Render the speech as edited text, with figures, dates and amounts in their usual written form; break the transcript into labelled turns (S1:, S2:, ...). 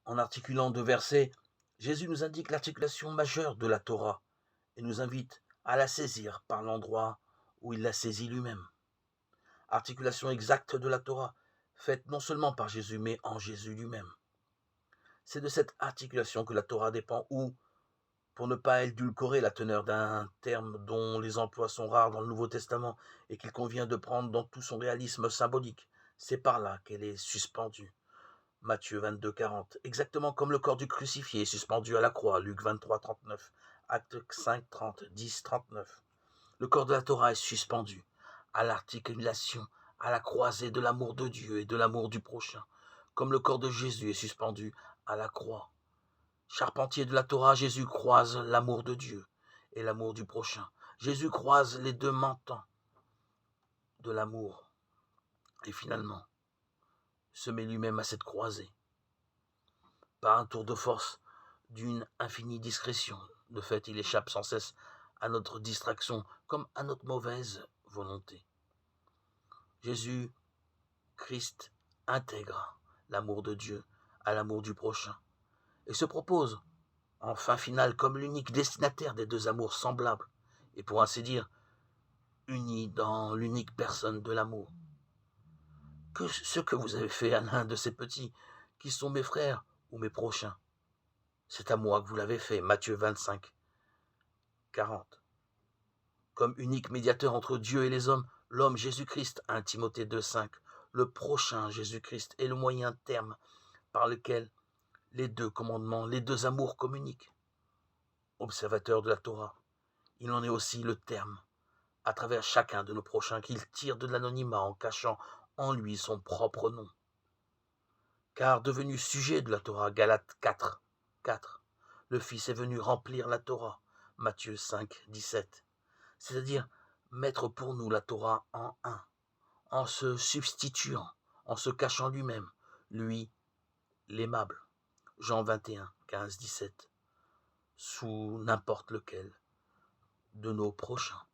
S1: En articulant deux versets, Jésus nous indique l'articulation majeure de la Torah et nous invite à la saisir par l'endroit où il l'a saisie lui-même. Articulation exacte de la Torah, faite non seulement par Jésus, mais en Jésus lui-même. C'est de cette articulation que la Torah dépend, ou, pour ne pas édulcorer la teneur d'un terme dont les emplois sont rares dans le Nouveau Testament et qu'il convient de prendre dans tout son réalisme symbolique, c'est par là qu'elle est suspendue. Matthieu 22, 40, exactement comme le corps du crucifié est suspendu à la croix, Luc 23, 39, Actes 5, 30, 10, 39. Le corps de la Torah est suspendu à l'articulation, à la croisée de l'amour de Dieu et de l'amour du prochain, comme le corps de Jésus est suspendu à la croix. Charpentier de la Torah, Jésus croise l'amour de Dieu et l'amour du prochain. Jésus croise les deux mentants de l'amour et finalement se met lui-même à cette croisée. Par un tour de force d'une infinie discrétion, de fait, il échappe sans cesse à notre distraction comme à notre mauvaise volonté. Jésus Christ intègre l'amour de Dieu à l'amour du prochain et se propose en fin finale comme l'unique destinataire des deux amours semblables et pour ainsi dire unis dans l'unique personne de l'amour. Que ce que vous avez fait à l'un de ces petits qui sont mes frères ou mes prochains, c'est à moi que vous l'avez fait. Matthieu 25, 40. Comme unique médiateur entre Dieu et les hommes, l'homme Jésus-Christ, 1 Timothée 2, 5, le prochain Jésus-Christ est le moyen terme par lequel les deux commandements, les deux amours communiquent. Observateur de la Torah, il en est aussi le terme, à travers chacun de nos prochains, qu'il tire de l'anonymat en cachant en lui son propre nom. Car devenu sujet de la Torah, Galates 4, 4, le Fils est venu remplir la Torah, Matthieu 5, 17, c'est-à-dire mettre pour nous la Torah en un, en se substituant, en se cachant lui-même, lui, l'aimable, Jean 21, 15, 17, sous n'importe lequel de nos prochains.